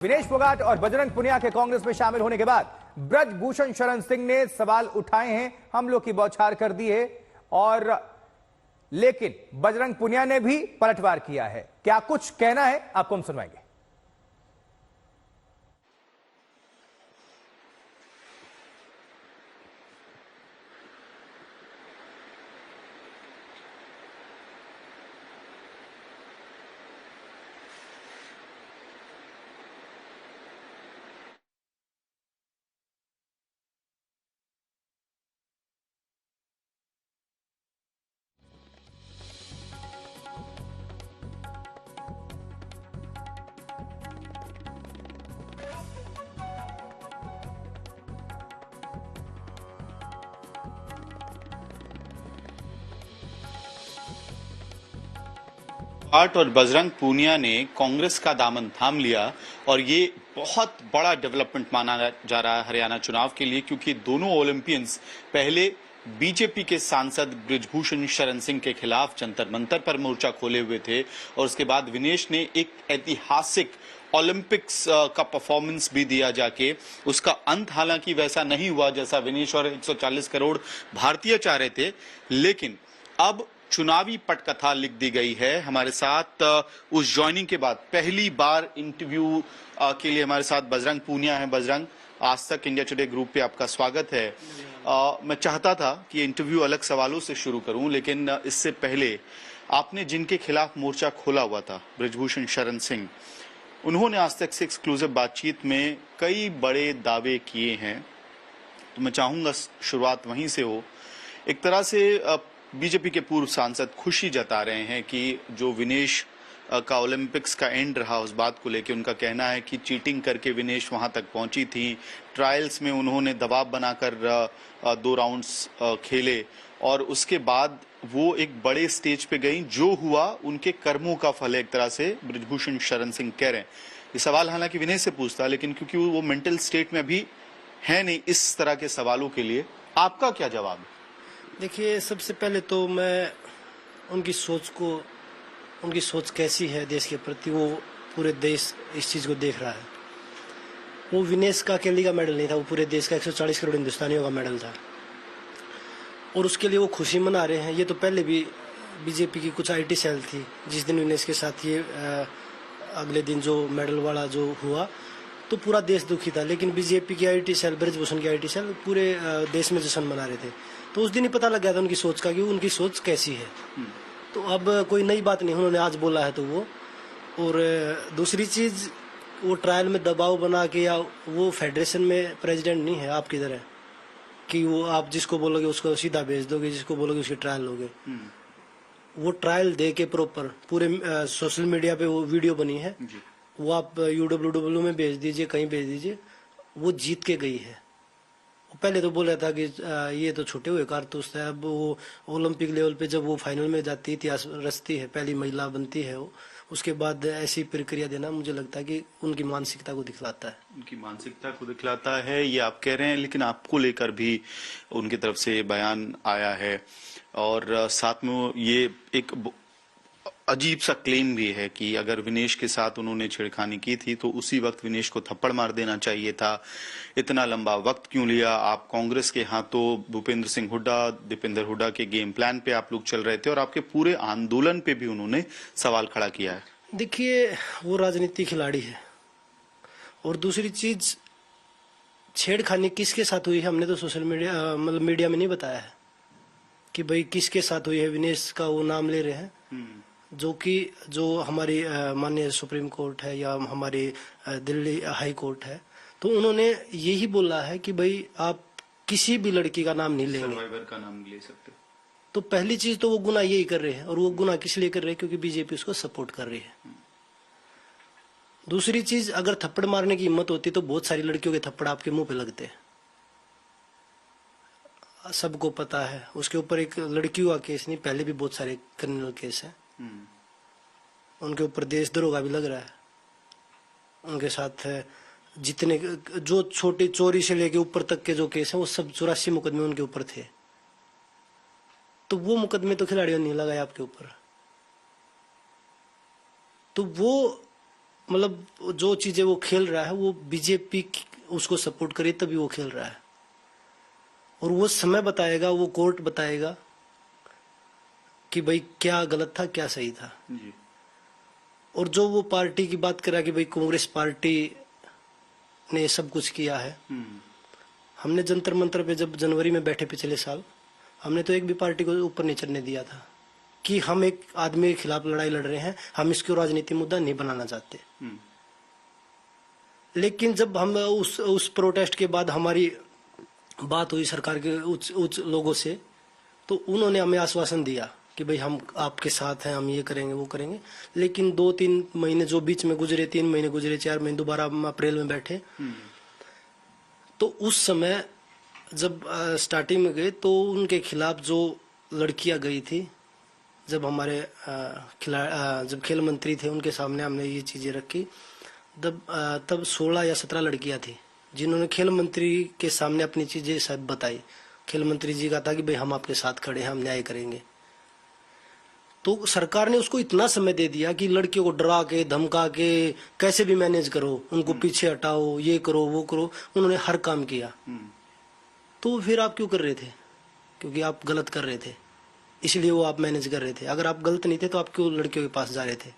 विनेश फोगाट और बजरंग पुनिया के कांग्रेस में शामिल होने के बाद ब्रजभूषण शरण सिंह ने सवाल उठाए हैं, हमलों की बौछार कर दी है। और लेकिन बजरंग पुनिया ने भी पलटवार किया है। क्या कुछ कहना है आपको हम सुनवाएंगे। फोगाट और बजरंग पूनिया ने कांग्रेस का दामन थाम लिया और ये बहुत बड़ा डेवलपमेंट माना जा रहा है हरियाणा चुनाव के लिए, क्योंकि दोनों ओलंपियंस पहले बीजेपी के सांसद ब्रजभूषण शरण सिंह के खिलाफ जंतर मंतर पर मोर्चा खोले हुए थे और उसके बाद विनेश ने एक ऐतिहासिक ओलंपिक्स का परफॉर्मेंस भी दिया जाके। उसका अंत हालांकि वैसा नहीं हुआ जैसा विनेश और 140 करोड़ भारतीय चाह रहे थे, लेकिन अब चुनावी पटकथा लिख दी गई है। हमारे साथ उस ज्वाइनिंग के बाद पहली बार इंटरव्यू के लिए हमारे साथ बजरंग पूनिया है। बजरंग, आज तक इंडिया टुडे ग्रुप पे आपका स्वागत है। मैं चाहता था कि इंटरव्यू अलग सवालों से शुरू करूं, लेकिन इससे पहले आपने जिनके खिलाफ मोर्चा खोला हुआ था, ब्रजभूषण शरण सिंह, उन्होंने आज तक से एक्सक्लूसिव बातचीत में कई बड़े दावे किए हैं, तो मैं चाहूंगा शुरुआत वहीं से हो। एक तरह से बीजेपी के पूर्व सांसद खुशी जता रहे हैं कि जो विनेश का ओलंपिक्स का एंड रहा, उस बात को लेकर उनका कहना है कि चीटिंग करके विनेश वहां तक पहुंची थी। ट्रायल्स में उन्होंने दबाव बनाकर 2 राउंड्स खेले और उसके बाद वो एक बड़े स्टेज पे गई। जो हुआ उनके कर्मों का फल है, एक तरह से ब्रजभूषण शरण सिंह कह रहे हैं। ये सवाल हालांकि विनय से पूछता, लेकिन क्योंकि वो मेंटल स्टेट में अभी है नहीं इस तरह के सवालों के लिए, आपका क्या जवाब है? देखिए, सबसे पहले तो मैं उनकी सोच कैसी है देश के प्रति, वो पूरे देश इस चीज़ को देख रहा है। वो विनेश का अकेले का मेडल नहीं था, वो पूरे देश का 140 करोड़ हिंदुस्तानियों का मेडल था और उसके लिए वो खुशी मना रहे हैं। ये तो पहले भी बीजेपी की कुछ आईटी सेल थी, जिस दिन विनेश के साथ ये अगले दिन जो मेडल वाला जो हुआ तो पूरा देश दुखी था, लेकिन बीजेपी की आईटी सेल, ब्रजभूषण की आईटी सेल पूरे देश में जश्न मना रहे थे। तो उस दिन ही पता लग गया था उनकी सोच का कि उनकी सोच कैसी है। तो अब कोई नई बात नहीं, उन्होंने आज बोला है तो वो। और दूसरी चीज, वो ट्रायल में दबाव बना के, या वो फेडरेशन में प्रेसिडेंट नहीं है आपकी तरह कि वो आप जिसको बोलोगे उसको सीधा भेज दोगे, जिसको बोलोगे उसकी ट्रायल लोगे। वो ट्रायल दे के प्रॉपर पूरे सोशल मीडिया पे वो वीडियो बनी है, वो आप UWW में भेज दीजिए, कहीं भेज दीजिए। वो जीत के गई है। पहले तो बोला था कि ये तो छूटे हुए कारतूस है। अब वो ओलंपिक लेवल पे जब वो फाइनल में जाती, इतिहास रचती है, पहली महिला बनती है वो, उसके बाद ऐसी प्रक्रिया देना मुझे लगता है कि उनकी मानसिकता को दिखलाता है। उनकी मानसिकता को दिखलाता है, ये आप कह रहे हैं, लेकिन आपको लेकर भी उनकी तरफ से बयान आया है और साथ में ये एक अजीब सा क्लेम भी है कि अगर विनेश के साथ उन्होंने छेड़खानी की थी तो उसी वक्त विनेश को थप्पड़ मार देना चाहिए था। इतना लंबा वक्त क्यों लिया? आप कांग्रेस के हाथों भूपेंद्र सिंह हुड्डा, दीपेंद्र हुड्डा के गेम प्लान पे आप लोग चल रहे थे और आपके पूरे आंदोलन पे भी उन्होंने सवाल खड़ा किया है। देखिए, वो राजनीतिक खिलाड़ी है और दूसरी चीज, छेड़खानी किसके साथ हुई है हमने तो सोशल मीडिया मतलब मीडिया में नहीं बताया है कि भाई किसके साथ हुई है। विनेश का वो नाम ले रहे हैं, जो हमारी माननीय सुप्रीम कोर्ट है या हमारी दिल्ली हाई कोर्ट है, तो उन्होंने यही बोला है कि भाई आप किसी भी लड़की का नाम नहीं लेंगे, सर्वाइवर का नाम ले सकते। तो पहली चीज तो वो गुनाह यही कर रहे हैं, और वो गुनाह किस लिए कर रहे हैं? क्योंकि बीजेपी उसको सपोर्ट कर रही है। दूसरी चीज, अगर थप्पड़ मारने की हिम्मत होती तो बहुत सारी लड़कियों के थप्पड़ आपके मुंह पे लगते हैं, सबको पता है। उसके ऊपर एक लड़कियों का केस नहीं, पहले भी बहुत सारे क्रिमिनल केस है, उनके ऊपर देशद्रोह का भी लग रहा है। उनके साथ जितने जो छोटी चोरी से लेके ऊपर तक के जो केस हैं, वो सब 84 मुकदमे उनके ऊपर थे। तो वो मुकदमे तो खिलाड़ियों ने नहीं लगाए आपके ऊपर। तो वो मतलब जो चीजें वो खेल रहा है वो बीजेपी उसको सपोर्ट करे तभी वो खेल रहा है, और वो समय बताएगा, वो कोर्ट बताएगा कि भाई क्या गलत था क्या सही था जी। और जो वो पार्टी की बात करा कि भाई कांग्रेस पार्टी ने सब कुछ किया है। हमने जंतर मंतर पे जब जनवरी में बैठे पिछले साल, हमने तो एक भी पार्टी को ऊपर नहीं चढ़ने दिया था कि हम एक आदमी के खिलाफ लड़ाई लड़ रहे हैं, हम इसको राजनीति मुद्दा नहीं बनाना चाहते। लेकिन जब हम उस प्रोटेस्ट के बाद हमारी बात हुई सरकार के उच्च लोगों से, तो उन्होंने हमें आश्वासन दिया कि भाई हम आपके साथ हैं, हम ये करेंगे वो करेंगे। लेकिन 2-3 महीने जो बीच में गुजरे, 3 महीने गुजरे, 4 महीने, दोबारा हम अप्रैल में बैठे, तो उस समय जब स्टार्टिंग में गए तो उनके खिलाफ जो लड़कियां गई थी, जब हमारे जब खेल मंत्री थे उनके सामने हमने ये चीजें रखी, तब 16 या 17 लड़कियां थी जिन्होंने खेल मंत्री के सामने अपनी चीजें शायद बताई। खेल मंत्री जी का था कि भाई हम आपके साथ खड़े हैं, हम न्याय करेंगे। तो सरकार ने उसको इतना समय दे दिया कि लड़कियों को डरा के धमका के कैसे भी मैनेज करो, उनको पीछे हटाओ, ये करो वो करो, उन्होंने हर काम किया। तो फिर आप क्यों कर रहे थे? क्योंकि आप गलत कर रहे थे, इसलिए वो आप मैनेज कर रहे थे। अगर आप गलत नहीं थे तो आप क्यों लड़कियों के पास जा रहे थे?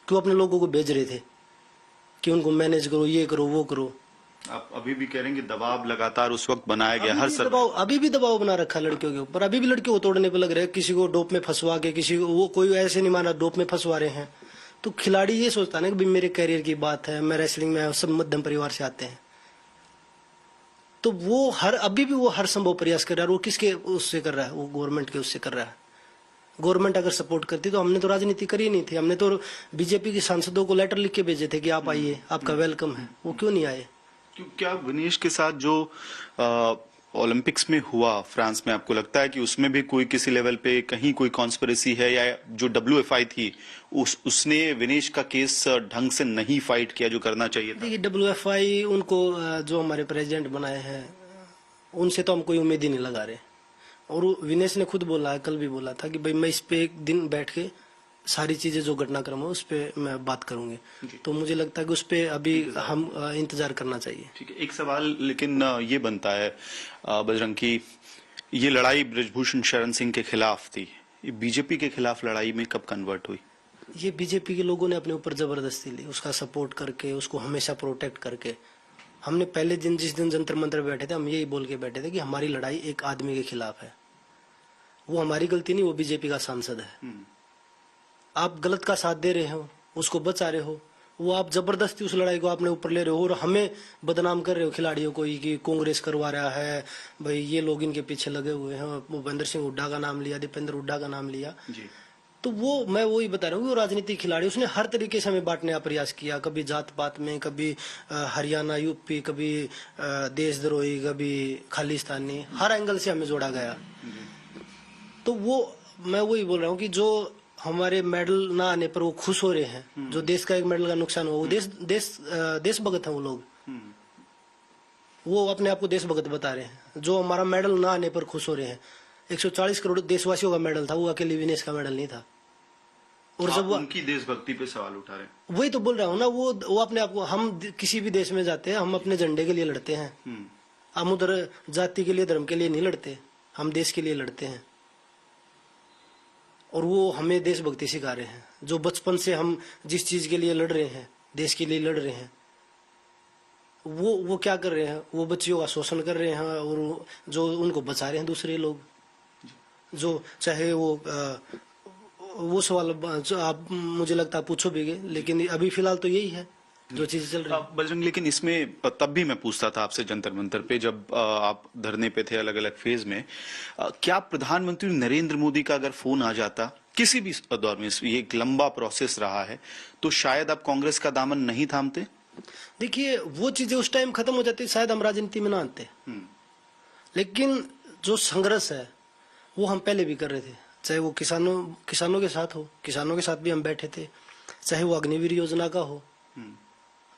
क्यों अपने लोगों को भेज रहे थे कि उनको मैनेज करो, ये करो वो करो? आप अभी भी कह रहे हैं कि दबाव लगातार उस वक्त बनाया गया, हर दबाव अभी भी दबाव बना रखा है लड़कियों के ऊपर, अभी भी लड़कियों को तोड़ने पे लग रहे हैं, किसी को डोप में फंसवा के, किसी को वो कोई ऐसे नहीं माना डोप में फंसवा रहे हैं। तो खिलाड़ी ये सोचता है ना कि भाई मेरे करियर की बात है, मैं रेसलिंग में सब मध्यम परिवार से आते हैं, तो वो अभी भी वो हर संभव प्रयास कर रहा है। वो किसके उससे कर रहा है? वो गवर्नमेंट के उससे कर रहा है। गवर्नमेंट अगर सपोर्ट करती तो हमने तो राजनीति करी नहीं थी, हमने तो बीजेपी के सांसदों को लेटर लिख के भेजे थे कि आप आइए, आपका वेलकम है। वो क्यों नहीं आए? क्या विनेश के साथ जो ओलंपिक्स में हुआ फ्रांस में, आपको लगता है कि उसमें भी कोई किसी लेवल पे कहीं कोई कॉन्स्पिरेसी है, या जो WFI थी उसने विनेश का केस ढंग से नहीं फाइट किया जो करना चाहिए था? देखिए, WFI उनको जो हमारे प्रेसिडेंट बनाए हैं उनसे तो हम कोई उम्मीद ही नहीं लगा रहे। और विनेश ने खुद बोला है, कल भी बोला था कि भाई मैं इस पे एक दिन बैठ के सारी चीजें जो घटनाक्रम है उस पे मैं बात करूंगी। तो मुझे लगता है कि उस पे अभी हम इंतजार करना चाहिए। ठीक है, एक सवाल लेकिन ये बनता है बजरंग की, ये लड़ाई ब्रजभूषण शरण सिंह के खिलाफ थी, ये बीजेपी के खिलाफ लड़ाई में कब कन्वर्ट हुई? ये बीजेपी के लोगों ने अपने ऊपर जबरदस्ती ली, उसका सपोर्ट करके, उसको हमेशा प्रोटेक्ट करके। हमने पहले दिन जिस दिन जंतर मंतर बैठे थे, हम यही बोल के बैठे थे कि हमारी लड़ाई एक आदमी के खिलाफ है, वो हमारी गलती नहीं, वो बीजेपी का सांसद है। आप गलत का साथ दे रहे हो, उसको बचा रहे हो, वो आप जबरदस्ती उस लड़ाई को आपने ऊपर ले रहे हो और हमें बदनाम कर रहे हो खिलाड़ियों को कि कांग्रेस करवा रहा है, भाई ये लोग इनके पीछे लगे हुए हैं। भूपेंद्र सिंह हुड्डा का नाम लिया, दीपेंद्र हुड्डा का नाम लिया जी। तो वो मैं वही बता रहा हूँ, वो राजनीतिक खिलाड़ी, उसने हर तरीके से हमें बांटने का प्रयास किया, कभी जात पात में, कभी हरियाणा यूपी, कभी देशद्रोही, कभी खालिस्तानी, हर एंगल से हमें जोड़ा गया। तो वो मैं वही बोल रहा हूँ कि जो हमारे मेडल ना आने पर वो खुश हो रहे हैं, जो देश का एक मेडल का नुकसान हुआ, वो देशभक्त है वो लोग, वो अपने आप को देशभक्त बता रहे हैं। जो हमारा मेडल ना आने पर खुश हो रहे हैं, 140 करोड़ देशवासियों का मेडल था, वो अकेले विनेश का मेडल नहीं था। और जब उनकी देशभक्ति पे सवाल उठा रहे हैं, वही तो बोल रहा हूँ ना, वो अपने आप को, हम किसी भी देश में जाते हैं, हम अपने झंडे के लिए लड़ते हैं, हम उधर जाति के लिए, धर्म के लिए नहीं लड़ते, हम देश के लिए लड़ते हैं। और वो हमें देशभक्ति सिखा रहे हैं, जो बचपन से हम जिस चीज के लिए लड़ रहे हैं, देश के लिए लड़ रहे हैं, वो क्या कर रहे हैं? वो बच्चियों का शोषण कर रहे हैं और जो उनको बचा रहे हैं दूसरे लोग, जो चाहे वो सवाल जो आप मुझे लगता है पूछोगे, लेकिन अभी फिलहाल तो यही है जो चीजें चल रही है। बजरंग, लेकिन इसमें तब भी मैं पूछता था आपसे जंतर मंतर पे, जब आप धरने पे थे अलग अलग फेज में, क्या प्रधानमंत्री नरेंद्र मोदी का अगर फोन आ जाता किसी भी दौर में, ये एक लंबा प्रोसेस रहा है, तो शायद आप कांग्रेस का दामन नहीं थामते? देखिए, वो चीजें उस टाइम खत्म हो जाती, शायद हम राजनीति में ना आते। लेकिन जो संघर्ष है वो हम पहले भी कर रहे थे, चाहे वो किसानों के साथ हो, किसानों के साथ भी हम बैठे थे, चाहे वो अग्निवीर योजना का हो,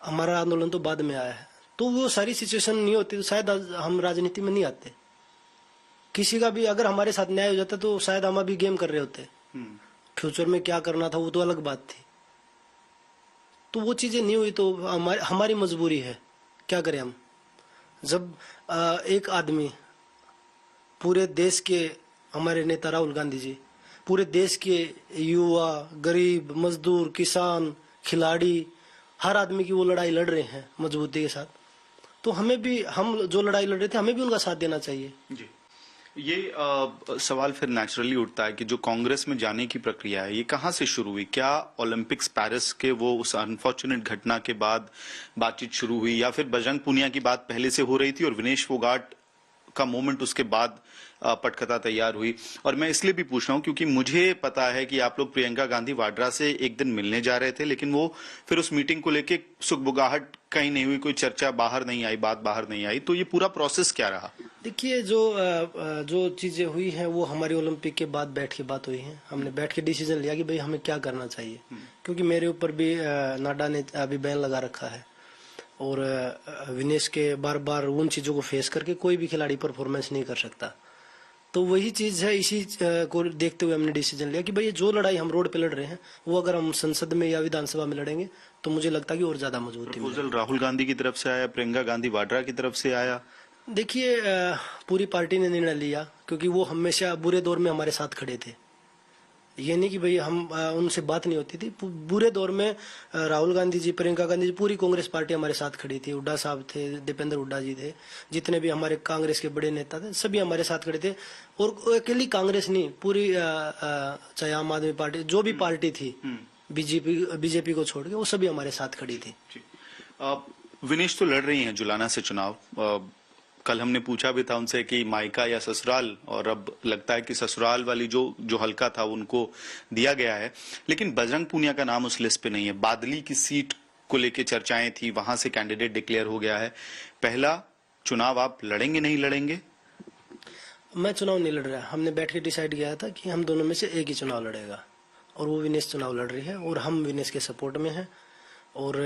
हमारा आंदोलन तो बाद में आया है। तो वो सारी सिचुएशन नहीं होती तो शायद हम राजनीति में नहीं आते। किसी का भी अगर हमारे साथ न्याय हो जाता तो शायद हम अभी गेम कर रहे होते। फ्यूचर में क्या करना था वो तो अलग बात थी। तो वो चीजें नहीं हुई तो हमारी मजबूरी है, क्या करें हम। जब एक आदमी पूरे देश के, हमारे नेता राहुल गांधी जी पूरे देश के युवा, गरीब, मजदूर, किसान, खिलाड़ी, हर आदमी की वो लड़ाई लड़ रहे हैं मजबूती के साथ, तो हमें भी, हम जो लड़ाई लड़ रहे थे, हमें भी उनका साथ देना चाहिए। जी, ये सवाल फिर नेचुरली उठता है कि जो कांग्रेस में जाने की प्रक्रिया है, ये कहाँ से शुरू हुई? क्या ओलंपिक्स पेरिस के वो उस अनफॉर्चुनेट घटना के बाद बातचीत शुरू हुई, या फिर बजरंग पूनिया की बात पहले से हो रही थी और विनेश फोगाट का मोमेंट उसके बाद पटकथा तैयार हुई? और मैं इसलिए भी पूछ रहा हूं क्योंकि मुझे पता है कि आप लोग प्रियंका गांधी वाड्रा से एक दिन मिलने जा रहे थे, लेकिन वो फिर उस मीटिंग को लेके सुगबुगाहट कहीं नहीं हुई, कोई चर्चा बाहर नहीं आई, बात बाहर नहीं आई। तो ये पूरा प्रोसेस क्या रहा? देखिए, जो चीजें हुई हैं वो हमारी ओलंपिक के बाद बैठ के बात हुई है। हमने बैठ के डिसीजन लिया कि भाई हमें क्या करना चाहिए, क्योंकि मेरे ऊपर भी नाडा ने अभी बैन लगा रखा है, और विनेश के बार बार उन चीजों को फेस करके कोई भी खिलाड़ी परफॉर्मेंस नहीं कर सकता। तो वही चीज है, इसी को देखते हुए हमने डिसीजन लिया कि भाई जो लड़ाई हम रोड पे लड़ रहे हैं, वो अगर हम संसद में या विधानसभा में लड़ेंगे तो मुझे लगता है कि और ज्यादा मजबूती मिलेगी। प्रपोजल राहुल गांधी की तरफ से आया, प्रियंका गांधी वाड्रा की तरफ से आया? देखिए, पूरी पार्टी ने निर्णय लिया, क्योंकि वो हमेशा बुरे दौर में हमारे साथ खड़े थे। ये नहीं कि भाई हम उनसे बात नहीं होती थी। बुरे दौर में राहुल गांधी जी, प्रियंका गांधी जी, पूरी कांग्रेस पार्टी हमारे साथ खड़ी थी। हुड्डा साहब थे, दीपेंद्र हुड्डा जी थे, जितने भी हमारे कांग्रेस के बड़े नेता थे, सभी हमारे साथ खड़े थे। और अकेली कांग्रेस नहीं, पूरी चाहे आम आदमी पार्टी, जो भी पार्टी थी, बीजेपी को छोड़ के, वो सभी हमारे साथ खड़ी थी। विनेश तो लड़ रही हैं जुलाना से चुनाव। कल हमने पूछा भी था उनसे कि मायका या ससुराल, और अब लगता है कि ससुराल वाली जो हल्का था उनको दिया गया है। लेकिन बजरंग पूनिया का नाम उस लिस्ट पे नहीं है। बादली की सीट को लेके चर्चाएं थी, वहां से कैंडिडेट डिक्लेयर हो गया है। पहला चुनाव आप लड़ेंगे, नहीं लड़ेंगे? मैं चुनाव नहीं लड़ रहा। हमने बैठ के डिसाइड किया था कि हम दोनों में से एक ही चुनाव लड़ेगा, और वो विनेश चुनाव लड़ रही है, और हम विनेश के सपोर्ट में हैं। और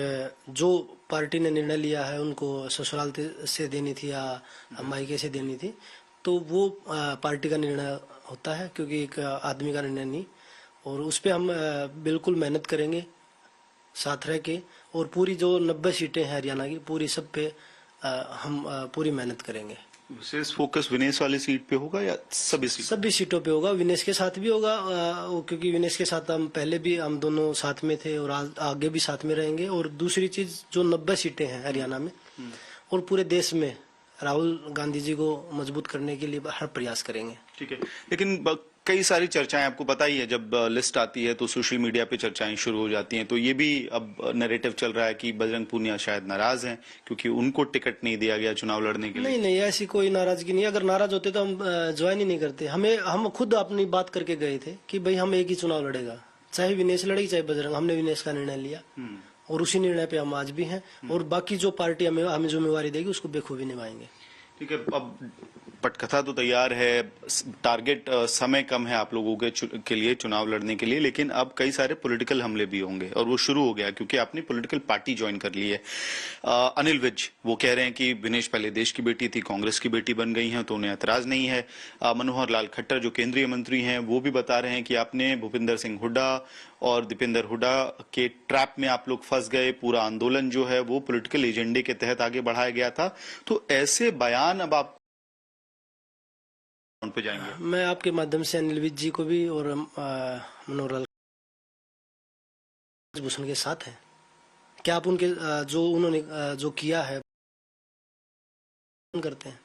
जो पार्टी ने निर्णय लिया है, उनको ससुराल से देनी थी या मायके से देनी थी, तो वो पार्टी का निर्णय होता है, क्योंकि एक आदमी का निर्णय नहीं। और उस पर हम बिल्कुल मेहनत करेंगे साथ रह के, और पूरी जो 90 सीटें हैं हरियाणा की, पूरी सब पे हम पूरी मेहनत करेंगे। विशेष फोकस विनेश वाली सीट पे होगा या सभी सीटों पे होगा? विनेश के साथ भी होगा, क्योंकि विनेश के साथ हम पहले भी हम दोनों साथ में थे, और आगे भी साथ में रहेंगे। और दूसरी चीज, जो 90 सीटें हैं हरियाणा में और पूरे देश में, राहुल गांधी जी को मजबूत करने के लिए हर प्रयास करेंगे। ठीक है, लेकिन कई सारी चर्चाएं, आपको पता ही है, जब लिस्ट आती है तो सोशल मीडिया पे चर्चाएं शुरू हो जाती हैं। तो ये भी अब नैरेटिव चल रहा है कि बजरंग पूनिया शायद नाराज हैं क्योंकि उनको टिकट नहीं दिया गया चुनाव लड़ने के लिए। नहीं, ऐसी कोई नाराजगी नहीं। अगर नाराज होते तो हम ज्वाइन ही नहीं करते। हम खुद अपनी बात करके गए थे कि भाई हम एक ही चुनाव लड़ेगा, चाहे विनेश लड़ेगी चाहे बजरंग। हमने विनेश का निर्णय लिया, और उसी निर्णय पे हम आज भी हैं, और बाकी जो पार्टी हमें जिम्मेवारी देगी उसको बेखूबी निभाएंगे। ठीक है, अब पटकथा तो तैयार है, टारगेट समय कम है आप लोगों के लिए चुनाव लड़ने के लिए, लेकिन अब कई सारे पॉलिटिकल हमले भी होंगे, और वो शुरू हो गया क्योंकि आपने पॉलिटिकल पार्टी ज्वाइन कर ली है। अनिल विज वो कह रहे हैं कि विनेश पहले देश की बेटी थी, कांग्रेस की बेटी बन गई हैं, तो उन्हें ऐतराज नहीं है। मनोहर लाल खट्टर जो केंद्रीय मंत्री हैं, वो भी बता रहे हैं कि आपने भूपिंदर सिंह हुड्डा और दीपेंद्र हुड्डा के ट्रैप में आप लोग फंस गए। पूरा आंदोलन जो है वो पॉलिटिकल एजेंडे के तहत आगे बढ़ाया गया था। तो ऐसे बयान अब आप पे जाएंगे? मैं आपके माध्यम से अनिल विज जी को भी और मनोहर लाल भूषण के साथ हैं। क्या आप उनके जो उन्होंने जो किया है करते हैं,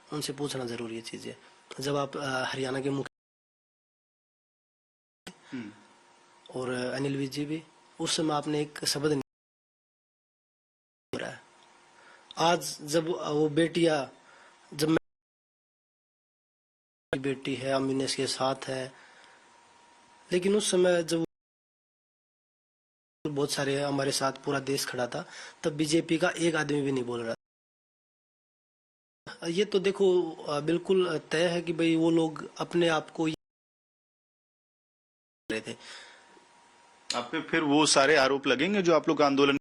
उनसे पूछना जरूरी है चीजें। जब आप हरियाणा के मुख्य और अनिल विज जी भी, उस समय आपने एक शब्द नहीं रहा है। आज जब वो बेटियां, जब बेटी है, हम विनेश के साथ है, लेकिन उस समय जब बहुत सारे हमारे साथ पूरा देश खड़ा था, तब बीजेपी का एक आदमी भी नहीं बोल रहा। ये तो देखो बिल्कुल तय है कि भाई वो लोग अपने आप को रहे थे। आप पे फिर वो सारे आरोप लगेंगे जो आप लोग आंदोलन,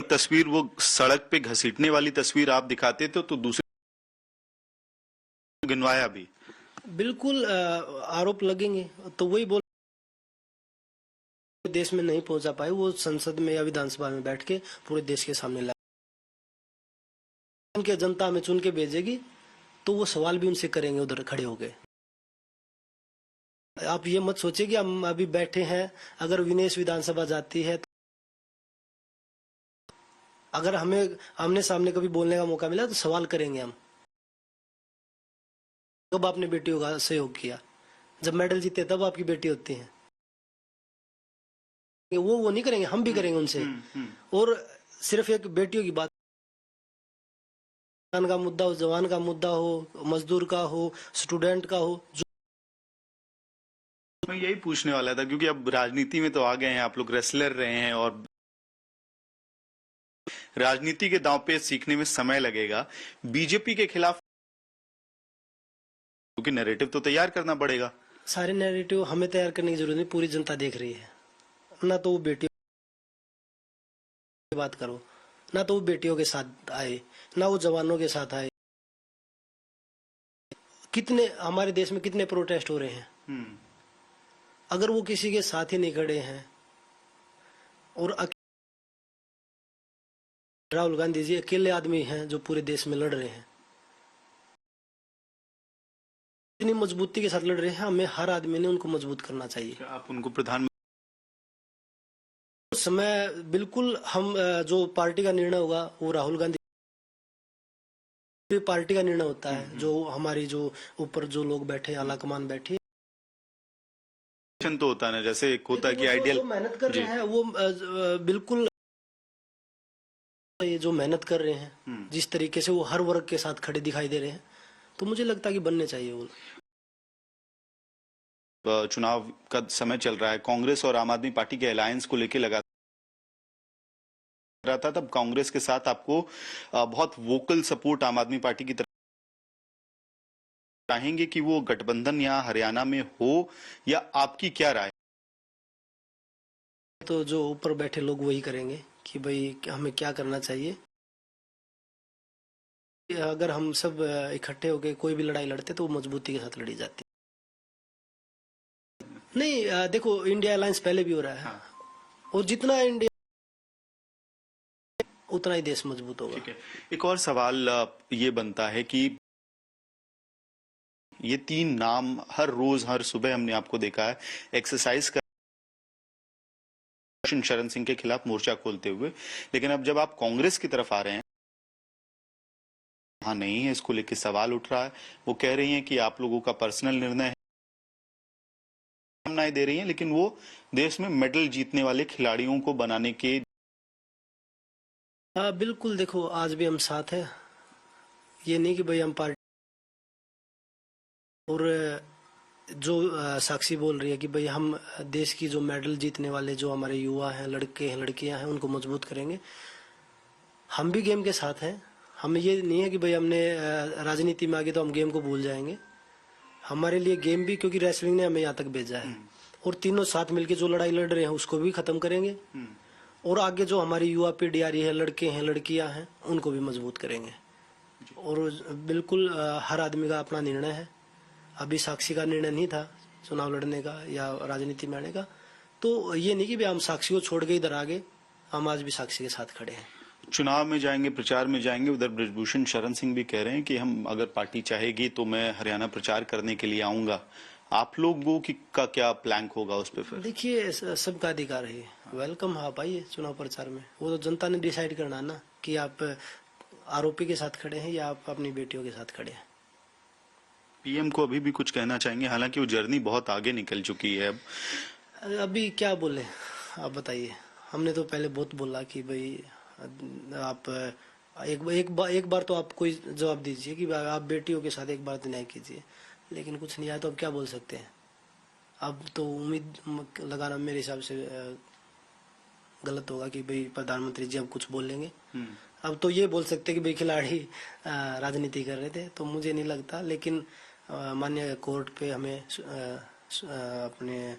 तस्वीर वो सड़क पे घसीटने वाली तस्वीर आप दिखाते थे, तो दूसरे गिनवाया भी। बिल्कुल आरोप लगेंगे। तो वही बोल, देश में नहीं पहुंचा पाए वो संसद में या विधानसभा में बैठ के पूरे देश के सामने लाए। उनके जनता हमें चुन के भेजेगी तो वो सवाल भी उनसे करेंगे उधर खड़े होके। आप ये मत सोचिए कि हम अभी बैठे हैं, अगर विनेश विधानसभा जाती है तो अगर हमें आमने सामने कभी बोलने का मौका मिला तो सवाल करेंगे हम। कब आपने बेटियों का सहयोग किया? जब मेडल जीते तब आपकी बेटी होती है। वो नहीं करेंगे, हम भी करेंगे उनसे। और सिर्फ एक बेटियों की बात, का मुद्दा हो, जवान का मुद्दा हो, मजदूर का हो, स्टूडेंट का हो, मैं यही पूछने वाला था, क्योंकि अब राजनीति में तो आ गए हैं आप लोग, रेसलर रहे हैं, और राजनीति के दांव पे सीखने में समय लगेगा। बीजेपी के खिलाफ क्योंकि नैरेटिव तो तैयार करना पड़ेगा। सारे नैरेटिव हमें तैयार करने की जरूरत नहीं, पूरी जनता देख रही है। ना तो वो बेटियों की बात करो, ना तो वो बेटियों के साथ आए, ना वो जवानों के साथ आए। कितने हमारे देश में कितने प्रोटेस्ट हो रहे हैं, अगर वो किसी के साथ ही नहीं खड़े हैं और राहुल गांधी जी अकेले आदमी हैं जो पूरे देश में लड़ रहे हैं, इतनी मजबूती के साथ लड़ रहे हैं, हमें हर आदमी ने उनको मजबूत करना चाहिए। आप उनको प्रधानमंत्री समय बिल्कुल हम जो पार्टी का निर्णय होगा वो राहुल गांधी पार्टी का निर्णय होता है। जो हमारी जो ऊपर जो लोग बैठे, आला कमान बैठी, तो होता है ना, जैसे एक होता है कि आइडियल मेहनत कर रहे हैं वो बिल्कुल, ये जो मेहनत कर रहे हैं जिस तरीके से वो हर वर्ग के साथ खड़े दिखाई दे रहे हैं, तो मुझे लगता है कि बनने चाहिए वो। चुनाव का समय चल रहा है, कांग्रेस और आम आदमी पार्टी के अलायंस को लेकर लगा रहा था, तब कांग्रेस के साथ आपको बहुत वोकल सपोर्ट आम आदमी पार्टी की तरफ चाहेंगे कि वो गठबंधन यहाँ हरियाणा में हो, या आपकी क्या राय? तो जो ऊपर बैठे लोग वही करेंगे कि भाई हमें क्या करना चाहिए। अगर हम सब इकट्ठे होके कोई भी लड़ाई लड़ते तो वो मजबूती के साथ लड़ी जाती। नहीं, देखो इंडिया अलायंस पहले भी हो रहा है, और जितना इंडिया उतना ही देश मजबूत होगा। ठीक है, एक और सवाल ये बनता है कि ये तीन नाम हर रोज हर सुबह हमने आपको देखा है एक्सरसाइज कर शरण सिंह के खिलाफ मोर्चा खोलते हुए, लेकिन अब जब आप कांग्रेस की तरफ आ रहे हैं, हाँ नहीं है, इसको लेकर सवाल उठ रहा है। वो कह रही हैं कि आप लोगों का पर्सनल निर्णय है, दे रही हैं, लेकिन वो देश में मेडल जीतने वाले खिलाड़ियों को बनाने के। हाँ बिल्कुल, देखो आज भी हम साथ हैं, ये नहीं कि भाई हम पार्टी। और जो साक्षी बोल रही है कि भाई हम देश की जो मेडल जीतने वाले जो हमारे युवा हैं, लड़के हैं, लड़कियां हैं, उनको मजबूत करेंगे। हम भी गेम के साथ हैं। हमें ये नहीं है कि भाई हमने राजनीति में आ गए तो हम गेम को भूल जाएंगे। हमारे लिए गेम भी, क्योंकि रेसलिंग ने हमें यहाँ तक भेजा है, और तीनों साथ मिलकर जो लड़ाई लड़ रहे हैं उसको भी खत्म करेंगे, और आगे जो हमारी युवा पीढ़ी आ रही है, लड़के हैं, लड़कियां हैं, उनको भी मजबूत करेंगे। और बिल्कुल हर आदमी का अपना निर्णय है। अभी साक्षी का निर्णय नहीं था चुनाव लड़ने का या राजनीति में आने का, तो ये नहीं कि भी हम साक्षी को छोड़ के इधर आ गए, हम आज भी साक्षी के साथ खड़े हैं। चुनाव में जाएंगे, प्रचार में जाएंगे। उधर ब्रजभूषण शरण सिंह भी कह रहे हैं कि हम अगर पार्टी चाहेगी तो मैं हरियाणा प्रचार करने के लिए आऊंगा। आप लोगों की का क्या प्लान होगा उस पर? फिर देखिए, सबका अधिकार है, वेलकम, आप आइए चुनाव प्रचार में। वो तो जनता ने डिसाइड करना है ना कि आप आरोपी के साथ खड़े हैं या आप अपनी बेटियों के साथ खड़े हैं। पीएम को अभी भी कुछ कहना चाहेंगे? हालांकि वो जर्नी बहुत आगे निकल चुकी है। अब अभी क्या बोले आप बताइए। हमने तो पहले बहुत बोला कि भाई आप एक बार तो आप कोई जवाब दीजिए कि आप बेटियों के साथ एक बार तो न्याय कीजिए, लेकिन कुछ नहीं आया तो अब क्या बोल सकते हैं। अब तो उम्मीद लगाना मेरे हिसाब से गलत होगा कि भाई प्रधानमंत्री जी अब कुछ बोल लेंगे। अब तो ये बोल सकते कि भाई खिलाड़ी राजनीति कर रहे थे, तो मुझे नहीं लगता। लेकिन माननीय कोर्ट पे हमें अपने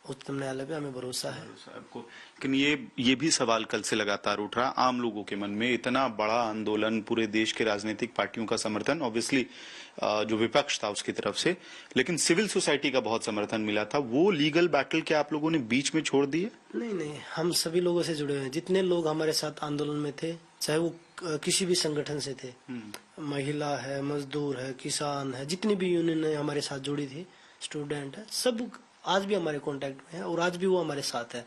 उच्चतम न्यायालय पे हमें भरोसा है। आपको लेकिन ये भी सवाल कल से लगातार उठ रहा आम लोगों के मन में, इतना बड़ा आंदोलन, पूरे देश के राजनीतिक पार्टियों का समर्थन, ऑब्वियसली जो विपक्ष था उसकी तरफ से, लेकिन सिविल सोसाइटी का बहुत समर्थन मिला था। वो लीगल बैटल क्या आप लोगों ने बीच में छोड़ दिए? नहीं, हम सभी लोगों से जुड़े हुए हैं। जितने लोग हमारे साथ आंदोलन में थे, चाहे वो किसी भी संगठन से थे, महिला है, मजदूर है, किसान है, जितनी भी यूनियन हमारे साथ जुड़ी थी, स्टूडेंट है, सब आज भी हमारे कांटेक्ट में है और आज भी वो हमारे साथ है।